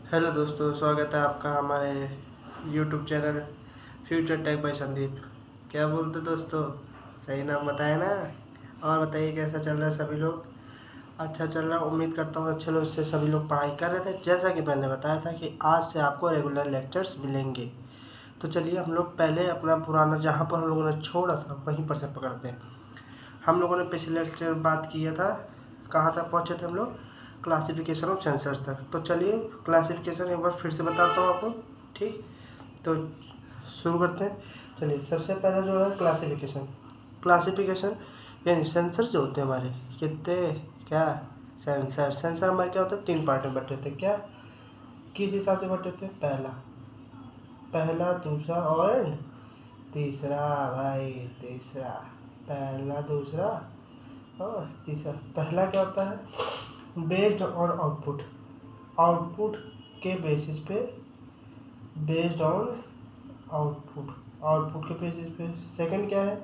Hello दोस्तों, स्वागत है आपका हमारे YouTube channel future tech by Sandeep. क्या बोलते दोस्तों, सही नाम बताया ना। और बताइए कैसा चल रहा है सभी लोग। अच्छा चल रहा है, उम्मीद करता हूँ अच्छे लोग से सभी लोग पढ़ाई कर रहे थे। जैसा कि मैंने बताया था कि आज से आपको रेगुलर लेक्चर्स मिलेंगे। तो चलिए हम लोग पहले अपना पुराना जहाँ पर हम लोगों ने छोड़ा था वहीं पर से पकड़ते हैं। हम लोगों ने पिछले लेक्चर में बात किया था, कहाँ तक पहुँचे थे हम लोग, क्लासिफिकेशन ऑफ सेंसर्स तक। तो चलिए क्लासिफिकेशन एक बार फिर से बताता हूँ आपको। ठीक, तो शुरू करते हैं। चलिए सबसे पहले जो है क्लासिफिकेशन यानी सेंसर जो होते हैं हमारे कितने, क्या सेंसर हमारे क्या होते हैं, 3 पार्ट में बटे होते हैं। क्या, किस हिसाब से बटे होते हैं, पहला दूसरा और तीसरा। भाई तीसरा, पहला दूसरा और तीसरा। पहला क्या होता है, बेस्ड ऑन आउटपुट, आउटपुट के बेसिस पे, बेस्ड ऑन आउटपुट, आउटपुट के बेसिस पे। सेकंड क्या है,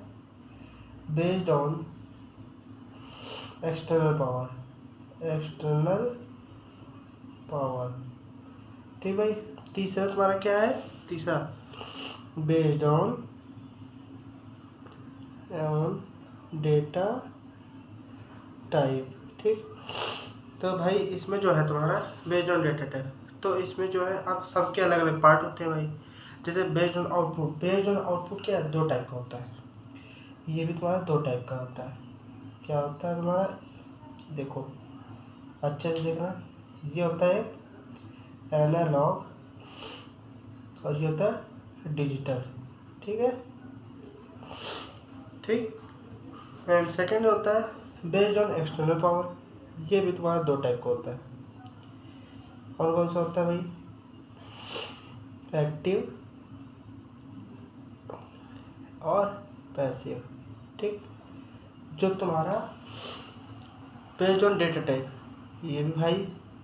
based on external power, external power. ठीक भाई। तीसरा तुम्हारा क्या है, तीसरा बेस्ड ऑन डेटा टाइप। ठीक, तो भाई इसमें जो है तुम्हारा बेस्ड ऑन डेटा टाइप, तो इसमें जो है अब सबके अलग अलग पार्ट होते हैं भाई। जैसे based on output, based on output क्या है, 2 टाइप का होता है। ये भी तुम्हारा 2 टाइप का होता है। क्या होता है तुम्हारा, देखो अच्छे से देखना। ये होता है एनालॉग और ये होता है डिजिटल। ठीक है, ठीक। एंड सेकेंड होता है बेस्ड ऑन एक्सटर्नल पावर। ये भी तुम्हारा 2 टाइप का होता है। और कौन सा होता है भाई, एक्टिव और पैसिव। ठीक, जो तुम्हारा बेस्ड ऑन डेटा टाइप, ये भी भाई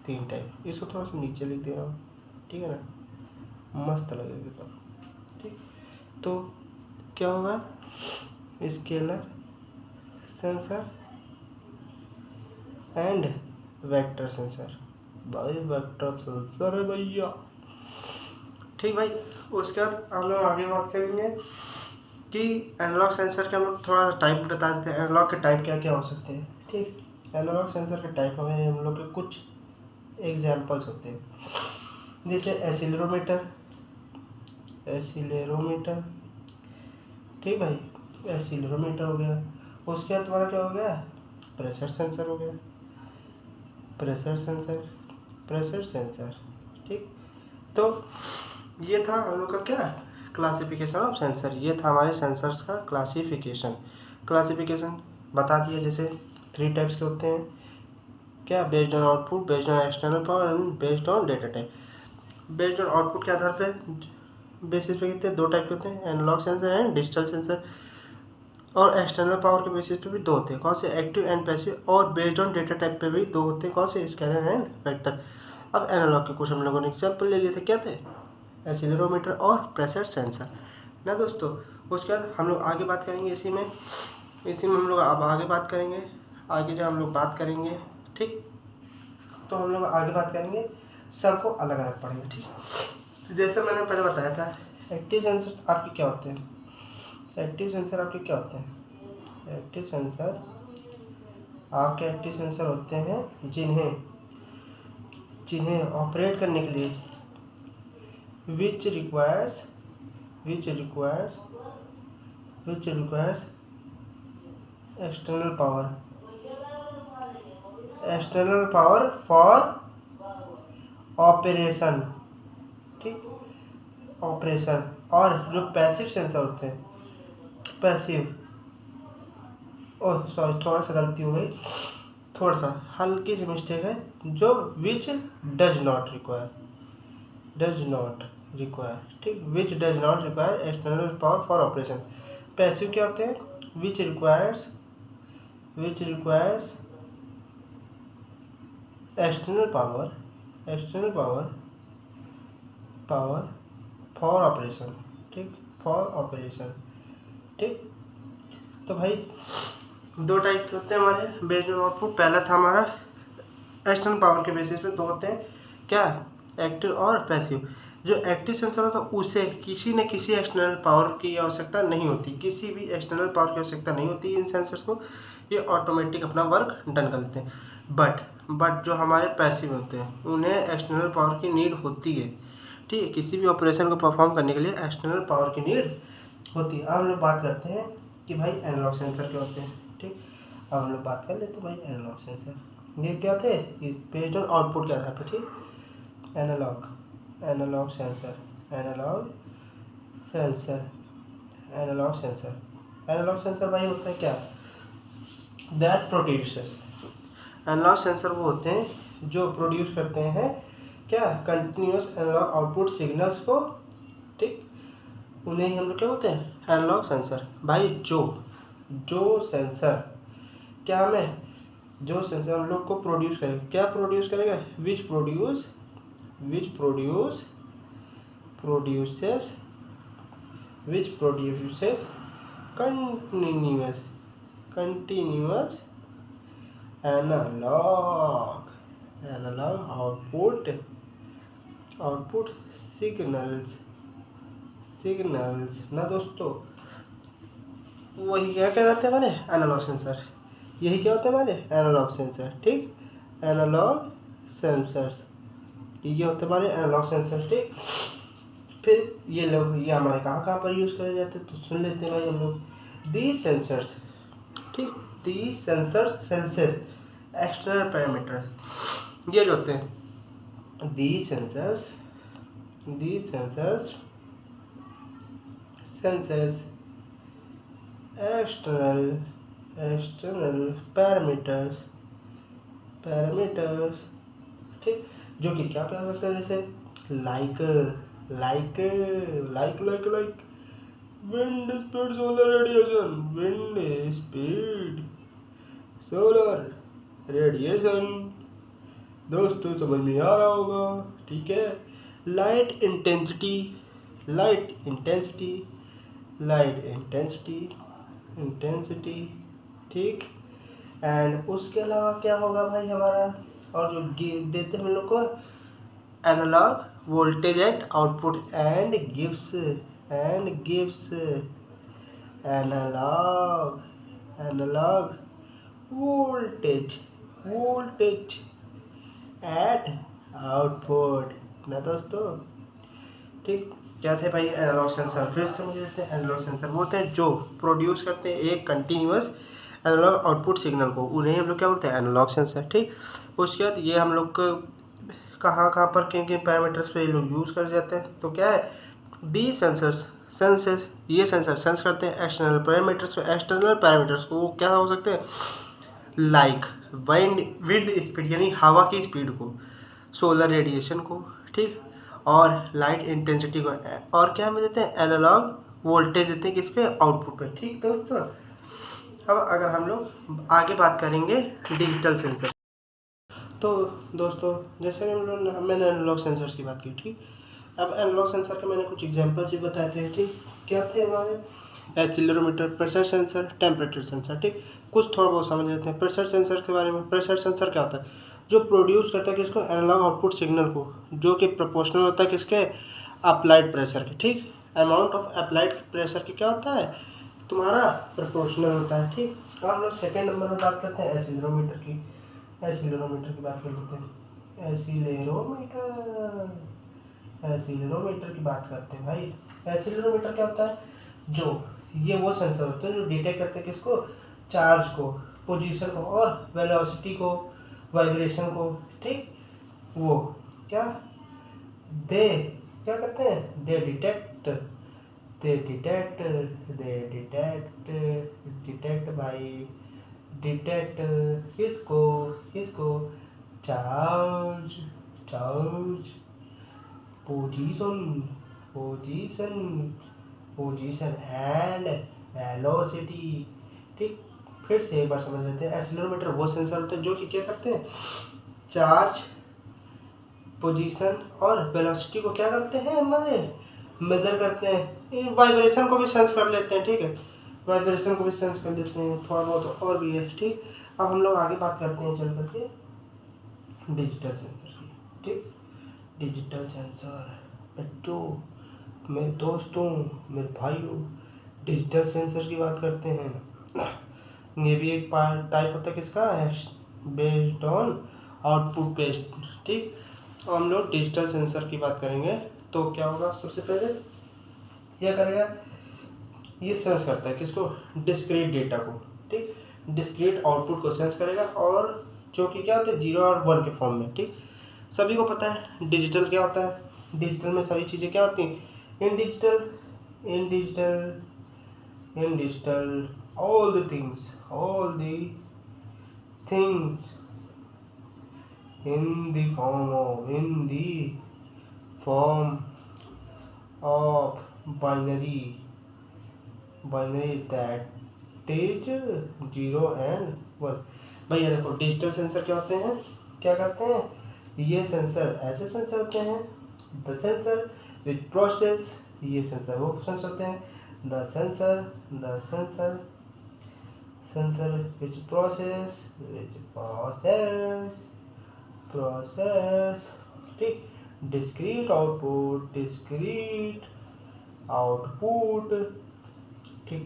3 टाइप। इसको थोड़ा सा नीचे लिख दे रहा हूँ, ठीक है ना, मस्त लगेगा तो। ठीक, तो क्या होगा, scalar sensor and vector sensor. भाई वेक्टर सेंसर है भैया। ठीक भाई, उसके बाद हम लोग आगे बात करेंगे कि एनालॉग सेंसर के हम लोग थोड़ा टाइप बता देते हैं। एनालॉग के टाइप क्या क्या हो सकते हैं। ठीक, एनालॉग सेंसर के टाइप हमें हम लोग के कुछ एग्जाम्पल्स होते हैं। जैसे एसिलेरोमीटर, एसिलेरोमीटर। ठीक भाई, एसिलेरोमीटर हो गया। उसके बाद तुम्हारा क्या हो गया, प्रेशर सेंसर हो गया, प्रेशर सेंसर, प्रेशर सेंसर। ठीक, तो ये था हम लोग का क्या, क्लासिफिकेशन ऑफ सेंसर। ये था हमारे सेंसर्स का क्लासिफिकेशन। क्लासिफिकेशन बता दिया, जैसे 3 टाइप्स के होते हैं। क्या, based on output, based on external power and based on data type. Based on output के आधार पे, बेसिस पे कितने, 2 टाइप के होते हैं, analog sensor and digital sensor. और एक्सटर्नल पावर के बेसिस पे भी 2 होते हैं, कौन से, एक्टिव एंड पैसिव। और बेस्ड ऑन डेटा टाइप पे भी 2 होते हैं, कौन से, स्कैनर एंड वेक्टर। अब एनालॉग के कुछ हम लोगों ने एग्जाम्पल ले लिए थे, क्या थे, एक्सीलरोमीटर और प्रेशर सेंसर ना दोस्तों। उसके बाद हम लोग आगे बात करेंगे इसी में हम लोग अब आगे बात करेंगे। आगे जो हम लोग बात करेंगे, ठीक, तो हम लोग आगे बात करेंगे, सबको अलग अलग पढ़ेंगे। ठीक, जैसे मैंने पहले बताया था, एक्टिव सेंसर आपके क्या होते हैं, एक्टिव सेंसर आपके क्या होते हैं, एक्टिव सेंसर आपके एक्टिव सेंसर होते हैं जिन्हें ऑपरेट करने के लिए which requires external power for operation. ठीक, ऑपरेशन। और जो पैसिव सेंसर होते हैं, पैसिव, ओह सॉरी थोड़ा सा गलती हो गई, थोड़ा सा हल्की सी मिस्टेक है, जो विच डज नॉट रिक्वायर, ठीक, which does not require external power for operation. Passive क्या होते हैं, which requires external power for operation. ठीक, फॉर ऑपरेशन। ठीक, तो भाई 2 टाइप के होते हैं हमारे बेस्ड ऑन आउटपुट। पहला था हमारा एक्सटर्नल पावर के बेसिस पे 2 होते हैं, क्या, एक्टिव और पैसिव। जो एक्टिव सेंसर होता है उसे किसी न किसी एक्सटर्नल पावर की आवश्यकता नहीं होती, किसी भी एक्सटर्नल पावर की आवश्यकता नहीं होती इन सेंसर्स को, ये ऑटोमेटिक अपना वर्क डन कर लेते हैं। बट जो हमारे पैसिव होते हैं उन्हें एक्सटर्नल पावर की नीड होती है, ठीक है, किसी भी ऑपरेशन को परफॉर्म करने के लिए एक्सटर्नल पावर की नीड होती है। अब हम लोग बात करते हैं कि भाई एनालॉग सेंसर क्या होते हैं, ठीक। अब हम लोग बात कर लेते हैं भाई एनालॉग सेंसर ये क्या थे, इस बेस्ड ऑन आउटपुट के आधार पर, ठीक। एनालॉग सेंसर भाई होता है क्या, दैट प्रोड्यूसर। एनालॉग सेंसर वो होते हैं जो प्रोड्यूस करते हैं क्या, कंटिन्यूस एनालॉग आउटपुट सिग्नल्स को, ठीक। उन्हें ही हम लोग क्या बोलते हैं, एनालॉग सेंसर। भाई जो सेंसर क्या हमें, जो सेंसर हम लोग को प्रोड्यूस करेगा, क्या प्रोड्यूस करेगा, which produces continuous analog output signals ना दोस्तों, वही क्या कहलाते हैं हमारे एनालॉग सेंसर। यही क्या होता है हमारे एनालॉग सेंसर, ठीक। एनालॉग सेंसर्स ये होते हैं हमारे एनालॉग सेंसर, ठीक। फिर ये लोग ये हमारे कहाँ पर यूज़ करे जाते हैं, तो सुन लेते हैं भाई हम लोग। दीज सेंसर्स, ठीक, these sensors senses external parameters, ये जो होते हैं these sensors senses external parameters, ठीक, जो कि क्या क्या हो सकता है, जैसे like wind speed solar radiation, दोस्तों समझ में आ रहा होगा, ठीक है। लाइट इंटेंसिटी, ठीक। एंड उसके अलावा क्या होगा भाई हमारा, और जो देते हैं हम लोग को analog voltage at output and gives analog voltage at output ना दोस्तों, ठीक। क्या थे भाई एनालॉग सेंसर, फिर से मुझे देते हैं एनालॉग सेंसर वो होते हैं जो प्रोड्यूस करते हैं एक कंटिन्यूअस एनालॉग आउटपुट सिग्नल को, उन्हें हम लोग क्या बोलते हैं एनालॉग सेंसर, ठीक। उसके बाद ये हम लोग को कहाँ पर किन पैरामीटर्स पे ये लोग यूज़ कर जाते हैं, तो क्या है, दी सेंसेस ये सेंसर सेंस करते हैं एक्सटर्नल पैरामीटर्स को, वो क्या हो सकते हैं, लाइक विंड स्पीड यानी हवा की स्पीड को, सोलर रेडिएशन को, ठीक, और लाइट इंटेंसिटी को, और क्या हमें देते हैं एनालॉग वोल्टेज देते हैं किस पे, आउटपुट पे, ठीक दोस्तों। अब अगर हम लोग आगे बात करेंगे डिजिटल सेंसर, तो दोस्तों जैसे मैंने एनालॉग सेंसर्स की बात की, ठीक। अब एनालॉग सेंसर के मैंने कुछ एग्जांपल्स भी बताए थे, ठीक। क्या थे हमारे, accelerometer, pressure sensor, temperature sensor, ठीक। कुछ थोड़ा बहुत समझ लेते हैं प्रेशर सेंसर के बारे में। प्रेशर सेंसर क्या होता है, जो प्रोड्यूस करता है किसको, एनालॉग आउटपुट सिग्नल को, जो कि प्रोपोर्शनल होता है किसके, अप्लाइड प्रेशर के, ठीक। अमाउंट ऑफ अप्लाइड प्रेशर की क्या होता है, तुम्हारा प्रोपोर्शनल होता है, ठीक। और हम लोग सेकेंड नंबर में बात करते हैं एक्सीलरोमीटर की बात कर लेते हैं। एक्सीलरोमीटर की बात करते हैं भाई। एक्सीलरोमीटर क्या होता है, जो ये वो सेंसर होते हैं जो डिटेक्ट करते हैं किसको, चार्ज को, पोजीशन को और वेलोसिटी को, वाइब्रेशन को, ठीक। वो क्या करते हैं, दे डिटेक्ट किसको चार्ज पोजीशन एंड वेलोसिटी, ठीक। फिर से एक बार समझ लेते हैं, एक्सीलरोमीटर वो सेंसर होते हैं जो कि क्या करते हैं, चार्ज, पोजीशन और वेलोसिटी को क्या करते हैं हमारे, मेजर करते हैं। वाइब्रेशन को भी सेंस कर लेते हैं, ठीक है, वाइब्रेशन को भी सेंस कर लेते हैं, थोड़ा बहुत और भी है, ठीक। अब हम लोग आगे बात करते हैं चल करके डिजिटल सेंसर की, ठीक। Digital sensor. बच्चों, मेरे दोस्तों, मेरे भाइयों, डिजिटल सेंसर की बात करते हैं। ये भी एक पार्ट टाइप होता है किसका, बेस्ड ऑन आउटपुट बेस्ड। ठीक, तो हम लोग डिजिटल सेंसर की बात करेंगे। तो क्या होगा, सबसे पहले यह करेगा, ये सेंस करता है किसको, डिस्क्रीट डेटा को। ठीक, डिस्क्रीट आउटपुट को सेंस करेगा, और जो कि क्या होता है 0 और 1 के फॉर्म में। ठीक, सभी को पता है डिजिटल क्या होता है। डिजिटल में सभी चीज़ें क्या होती हैं, इन digital, in digital, in digital, all the things in the form of binary that is 0 and 1। भैया देखो, डिजिटल सेंसर क्या होते हैं, क्या करते हैं, ये सेंसर ऐसे सेंसर होते हैं, द सेंसर विच प्रोसेस, ये सेंसर वो सेंसर होते हैं, द सेंसर which process, ठीक, discrete output, ठीक,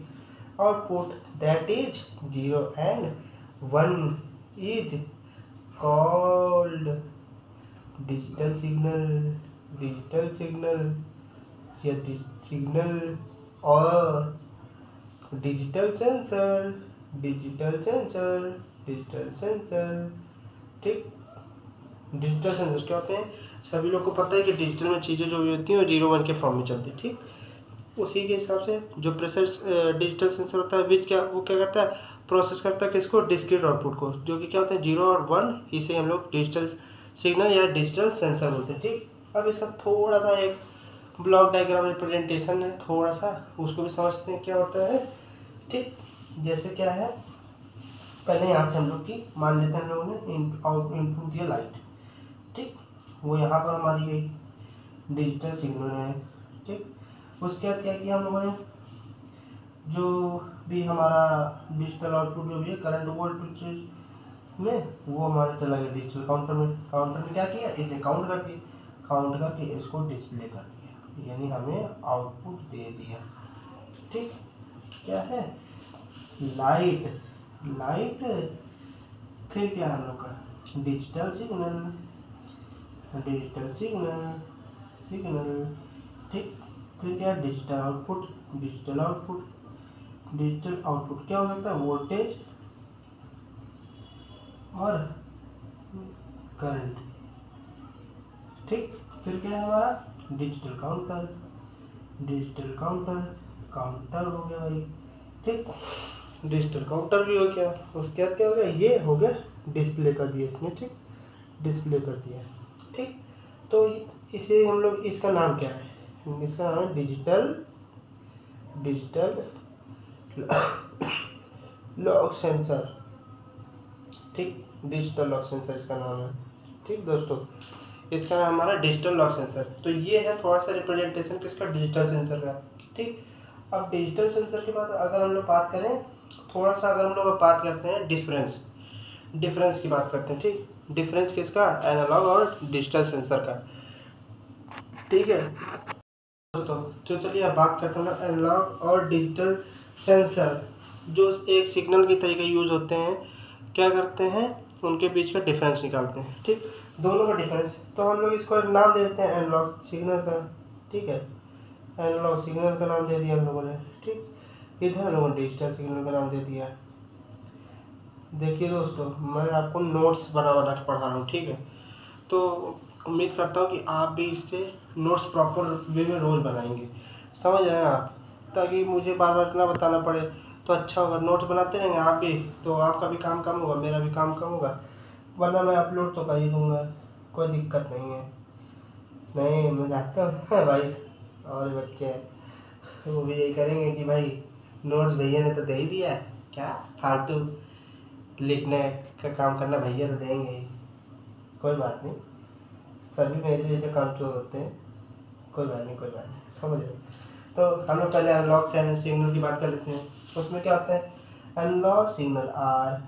output that is 0 and 1 is called digital signal या सिग्नल और डिजिटल सेंसर। ठीक, डिजिटल सेंसर क्या होते हैं, सभी लोग को पता है कि डिजिटल में चीज़ें जो भी होती हैं वो 0 1 के फॉर्म में चलती है। ठीक, उसी के हिसाब से जो प्रोसेस डिजिटल सेंसर होता है विच क्या, वो क्या करता है, प्रोसेस करता है किसको, डिस्क्रीट आउटपुट को, जो कि क्या होता है 0 और 1। इसे हम लोग डिजिटल सिग्नल या डिजिटल सेंसर बोलते हैं। ठीक, अब इसका थोड़ा सा एक ब्लॉक डायग्राम रिप्रेजेंटेशन है, थोड़ा सा उसको भी समझते हैं क्या होता है। ठीक, जैसे क्या है, पहले यहाँ से हम लोग की मान लेते हैं, हम लोगों ने इनपुट दिया लाइट। ठीक, वो यहाँ पर हमारी गई डिजिटल सिग्नल है। ठीक, उसके बाद क्या किया हम लोगों ने, जो भी हमारा डिजिटल आउटपुट जो भी है करंट वोल्टेज में, वो हमारे चला गया डिजिटल काउंटर में। काउंटर में क्या किया, इसे काउंट करके इसको डिस्प्ले कर दिया, यानी हमें आउटपुट दे दिया। ठीक, क्या है, लाइट, फिर क्या है हम लोग का डिजिटल सिग्नल। ठीक, फिर क्या है डिजिटल आउटपुट क्या हो सकता है, वोल्टेज और करंट। ठीक, फिर क्या है हमारा डिजिटल काउंटर हो गया भाई। ठीक, डिजिटल काउंटर भी हो गया, उसके बाद क्या हो गया, ये हो गया डिस्प्ले कर दिया इसने। ठीक, डिस्प्ले कर दिया। ठीक, तो इसे हम लोग, इसका नाम क्या है, इसका नाम है डिजिटल लॉक सेंसर। ठीक, डिजिटल लॉक सेंसर इसका नाम है। ठीक दोस्तों, इसका नाम हमारा डिजिटल लॉक सेंसर। तो ये है थोड़ा सा रिप्रेजेंटेशन किसका, डिजिटल सेंसर का। ठीक, अब डिजिटल सेंसर के बाद अगर हम लोग बात करें, थोड़ा सा अगर हम लोग बात करते हैं डिफरेंस की बात करते हैं। ठीक, डिफरेंस किसका, एनालॉग और डिजिटल सेंसर का। ठीक है दोस्तों, तो चलिए अब बात करते हैं एनालॉग और डिजिटल सेंसर, जो एक सिग्नल की तरीके यूज होते हैं, क्या करते हैं, उनके बीच का डिफरेंस निकालते हैं। ठीक, दोनों का डिफरेंस, तो हम लोग इसको नाम दे देते हैं एनालॉग सिग्नल का। ठीक है, एनालॉग सिग्नल का नाम दे दिया हम लोगों ने। ठीक, इधर हम लोगों ने डिजिटल सिग्नल का नाम दे दिया। देखिए दोस्तों, मैं आपको नोट्स बना के पढ़ा रहा हूँ। ठीक है, तो उम्मीद करता हूँ कि आप भी इससे नोट्स प्रॉपर वे में रोज़ बनाएंगे, समझ रहे हैं आप, ताकि मुझे बार बार ना बताना पड़े, तो अच्छा होगा। नोट्स बनाते रहेंगे आप भी, तो आपका भी काम कम होगा, मेरा भी काम कम होगा, वरना मैं अपलोड तो कर ही दूँगा, कोई दिक्कत नहीं है। नहीं, मैं जानता हूँ भाई, और बच्चे वो भी यही करेंगे कि भाई नोट्स भैया ने तो दे ही दिया, क्या फालतू लिखने का काम करना, भैया तो देंगे ही। कोई बात नहीं, सभी मेरे जैसे कामचोर होते हैं, कोई बात नहीं, समझ रहे। तो हम लोग पहले एनालॉग सिग्नल की बात कर लेते हैं। उसमें क्या होता है, analog signal are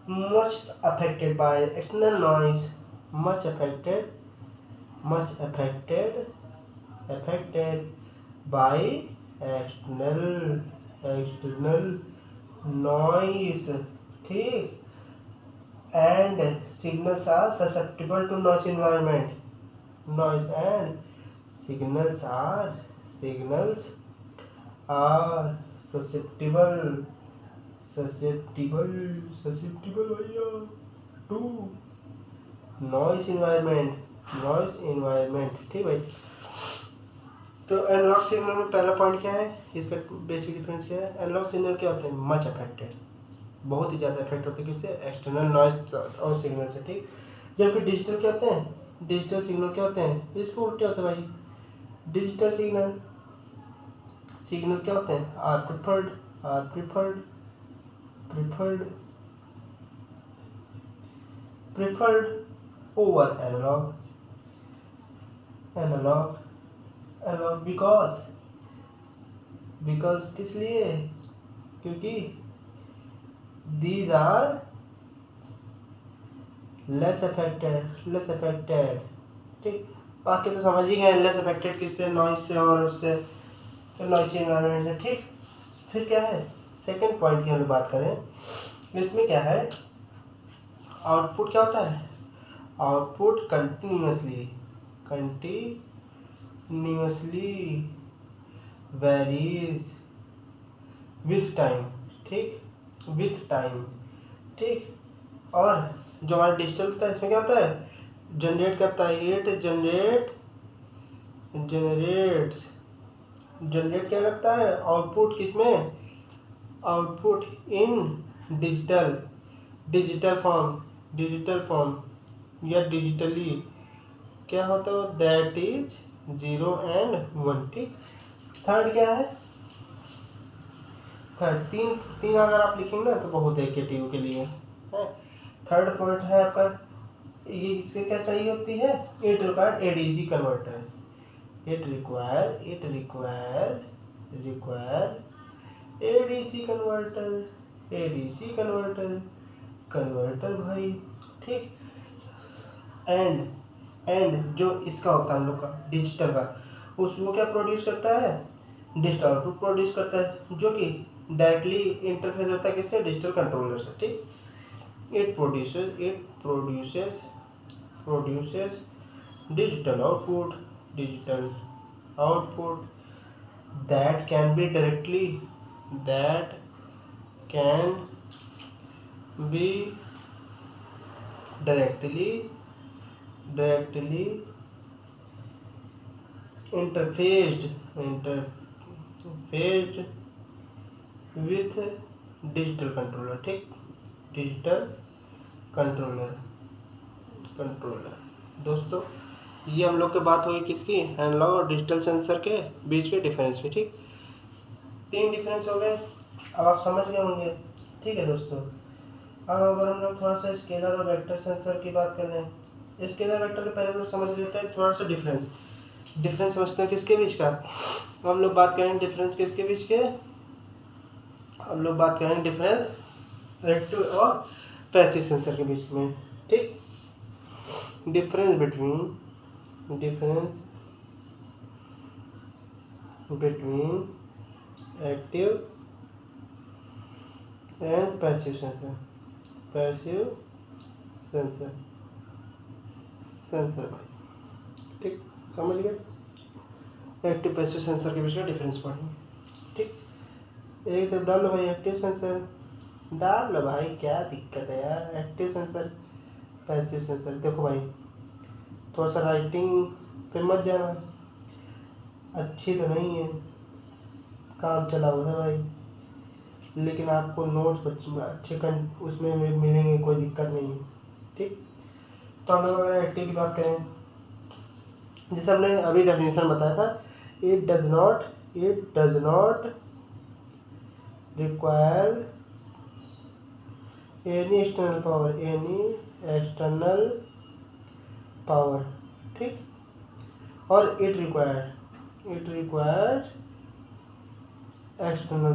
much affected by external noise, much affected affected by external noise, ठीक। and signals are susceptible to noise environment, noise and signals are susceptible भैया to नॉइस इन्वायरमेंट, ठीक भाई। तो एनालॉग सिग्नल में पहला point क्या है, इसका बेसिक डिफरेंस क्या है। एनालॉग सिग्नल क्या होते हैं, मच अफेक्टेड, बहुत ही ज़्यादा इफेक्ट होते हैं किससे, एक्सटर्नल नॉइस और सिग्नल से, ठीक। जबकि डिजिटल क्या होते हैं, डिजिटल सिग्नल क्या होते हैं, इसको उल्टे होते हैं भाई। डिजिटल सिग्नल क्या होते हैं, are preferred over analog because किस लिए, क्योंकि दीज आर लेस अफेक्टेड, ठीक। बाकी तो समझ ही गए, लेस अफेक्टेड किससे, नॉइस से और उससे नॉइसी एनवायरनमेंट से, ठीक। फिर क्या है, सेकंड पॉइंट की हम लोग बात करें, इसमें क्या है, आउटपुट क्या होता है, output continuously varies with time, ठीक। और जो हमारा डिजिटल होता है, इसमें क्या होता है, जनरेट करता है, इट जनरेट क्या करता है, आउटपुट किसमें, आउटपुट इन डिजिटल फॉर्म या डिजिटली, क्या होता है, दैट इज 0 and 1, ठीक। थर्ड क्या है, तीन अगर आप लिखेंगे ना तो बहुत है KTU के लिए है। थर्ड पॉइंट है आपका, ये इससे क्या चाहिए होती है, it require ADC converter, it require ADC converter भाई, ठीक। एंड जो इसका होता है हम लोग का डिजिटल का, उसको क्या प्रोड्यूस करता है, डिजिटल आउटपुट प्रोड्यूस करता है, जो कि डायरेक्टली इंटरफेस होता है किससे, डिजिटल कंट्रोलर से, ठीक। It produces digital output that can be directly interfaced with digital controller, ठीक। डिजिटल कंट्रोलर दोस्तों, ये हम लोग की बात होगी किसकी, एनालॉग और डिजिटल सेंसर के बीच के डिफरेंस में, ठीक। 3 डिफरेंस हो गए, अब आप समझ गए होंगे, ठीक है दोस्तों। अब अगर हम लोग थोड़ा सा स्केलर और वेक्टर सेंसर की बात कर लें, स्केलर वेक्टर के पहले लोग समझ लेते हैं थोड़ा सा डिफरेंस समझते हैं किसके बीच का, हम लोग बात करेंगे डिफरेंस किसके बीच के, हम लोग बात करेंगे डिफरेंस एक्टिव और पैसिव सेंसर के बीच में, ठीक। Difference between active and passive sensor ठीक, समझ गए। एक्टिव पैसिव सेंसर के बीच का डिफरेंस पढ़ेंगे, ठीक। एक तरफ डाल लो भाई एक्टिव सेंसर, डाल लो भाई, क्या दिक्कत है यार, एक्टिव सेंसर पैसिव सेंसर। देखो भाई, थोड़ा सा राइटिंग पे मत जाना, अच्छी तो नहीं है, काम चला हुआ है भाई, लेकिन आपको नोट्स अच्छे उसमें मिलेंगे, कोई दिक्कत नहीं है, ठीक। तो हम लोग अगर एक्टिव की बात करें, जैसे हमने अभी डेफिनेशन बताया था, it does not require any external power, ठीक। और इट रिक्वायर एक्सटर्नल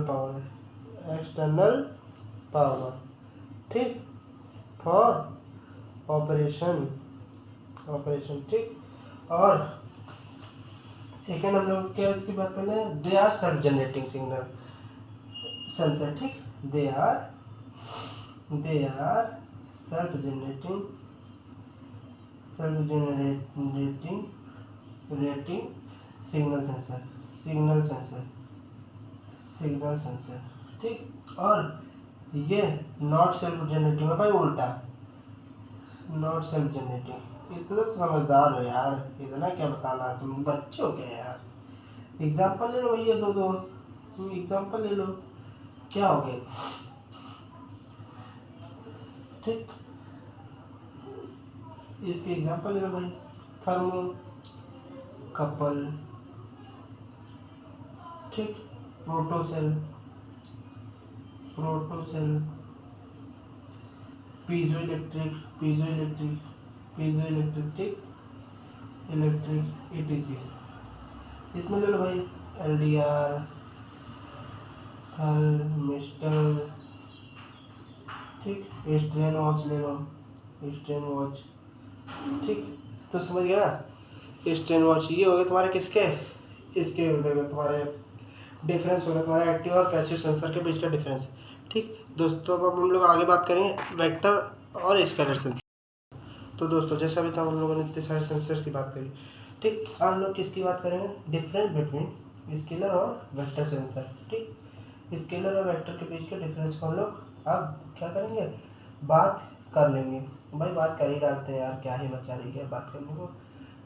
पावर, ठीक। फॉर ऑपरेशन, ठीक। और सेकेंड हम लोग क्या इसकी बात कर रहे हैं, they are self generating signal sensor, ठीक। They are self generating rating signal sensor, ठीक। और ये नॉट सेल्फ जनरेटिंग है भाई, उल्टा नॉट सेल्फ जनरेटिंग। इतना तो समझदार हो यार, इतना क्या बताना, तुम बच्चे हो क्या यार। एग्जाम्पल ले लो भैया, दो एग्जाम्पल ले लो, क्या हो गया, ठीक। इसके एग्जाम्पल ले लो भाई, थर्मो कपल, ठीक। प्रोटोसेल, पीजो इलेक्ट्रिक, ठीक, इलेक्ट्रिक ETC। इसमें ले लो भाई LDR, थर्मिस्टर, ठीक। स्ट्रेन वॉच ले लो, ठीक। तो समझ गया ना, स्ट्रेन वॉच ये हो गए तुम्हारे किसके, इसके देखो तुम्हारे डिफरेंस होगा तुम्हारे एक्टिव और पैसिव सेंसर के बीच का डिफरेंस, ठीक। दोस्तों अब हम लोग आगे बात करेंगे वेक्टर और स्केलर सेंसर। तो दोस्तों जैसा भी था हम लोगों ने इतने सारे सेंसर्स की बात करी, ठीक। अब हम लोग किसकी बात करेंगे, डिफरेंस बिटवीन स्केलर और वेक्टर सेंसर, ठीक। स्केलर और वेक्टर के बीच के डिफरेंस को हम लोग अब क्या करेंगे, बात कर लेंगे। भाई बात कर ही डालते हैं यार, क्या ही मचा रही है बात करने को,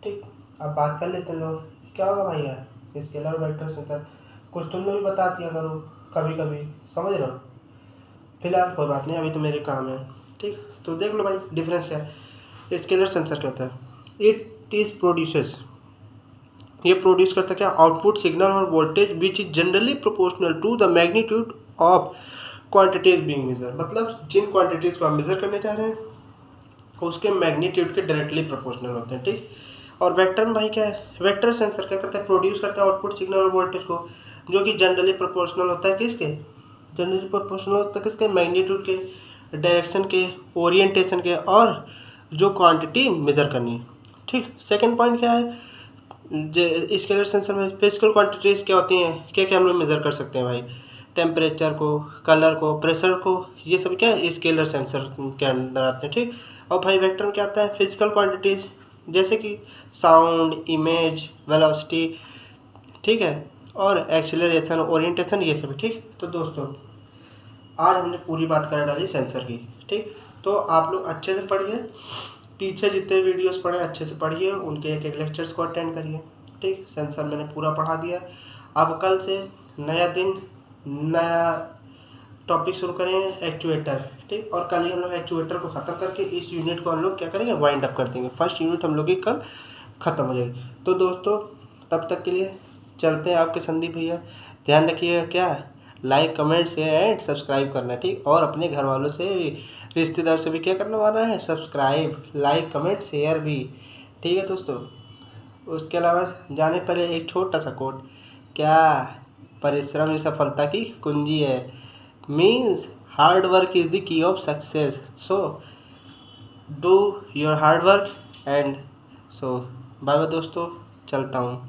ठीक। अब बात कर लेते हैं लोग, क्या होगा भाई यार, स्केलर और वेक्टर सेंसर कुछ तुम लोग भी बता दिया करो कभी कभी, समझ रहे हो। फिलहाल कोई बात नहीं, अभी तो मेरे काम है, ठीक। तो देख लो भाई डिफरेंस क्या है। स्केलर सेंसर क्या होता है, इट इज प्रोड्यूसेस, ये प्रोड्यूस करता क्या, आउटपुट सिग्नल और voltage which is generally proportional to the magnitude of quantities being measure. मतलब जिन क्वांटिटीज को हम मेजर करने जा रहे हैं उसके मैग्नीट्यूड के डायरेक्टली प्रोपोर्शनल होते हैं, ठीक। और वेक्टर में भाई क्या है, वेक्टर सेंसर क्या करता है, प्रोड्यूस करता है आउटपुट सिग्नल और वोल्टेज को, जो कि जनरली प्रोपोर्शनल होता है किसके, जनरली प्रोपोर्शनल होता है किसके, मैग्नीट्यूड के, डायरेक्शन के, ओरिएंटेशन के, और जो क्वांटिटी मेजर करनी है, ठीक। सेकंड पॉइंट क्या है, स्केलर सेंसर में फिजिकल क्वांटिटीज़ क्या होती हैं, क्या क्या हम लोग मेज़र कर सकते हैं भाई, टेम्परेचर को, कलर को, प्रेशर को, ये सब क्या है स्केलर सेंसर के अंदर आते हैं, ठीक। और भाई वेक्टर में क्या आता है, फिजिकल क्वांटिटीज़ जैसे कि साउंड, इमेज, वेलोसिटी, ठीक है, और एक्सीलरेशन, ओरिएंटेशन, ये सब, ठीक। तो दोस्तों आज हमने पूरी बात कर डाली सेंसर की, ठीक। तो आप लोग अच्छे से पढ़िए, पीछे जितने वीडियोस पढ़े अच्छे से पढ़िए, उनके एक एक लेक्चर्स को अटेंड करिए, ठीक। सेंसर मैंने पूरा पढ़ा दिया। अब कल से नया दिन, नया टॉपिक शुरू करेंगे, एक्चुएटर, ठीक। और कल ही हम लोग एक्चुएटर को ख़त्म करके इस यूनिट को हम लोग क्या करेंगे, वाइंड अप कर देंगे। फर्स्ट यूनिट हम लोग की कल ख़त्म हो जाएगी। तो दोस्तों तब तक के लिए चलते हैं आपके संदीप भैया, ध्यान रखिएगा क्या, like, comment, share and subscribe करना, ठीक। और अपने घर वालों से भी, रिश्तेदार से भी क्या करवाना है, सब्सक्राइब, लाइक, कमेंट, शेयर भी, ठीक है दोस्तों। उसके अलावा जाने पहले एक छोटा सा कोट, क्या, परिश्रम ही सफलता की कुंजी है, means hard work is the key of success, so do your hard work and so bye bye दोस्तों, चलता हूँ।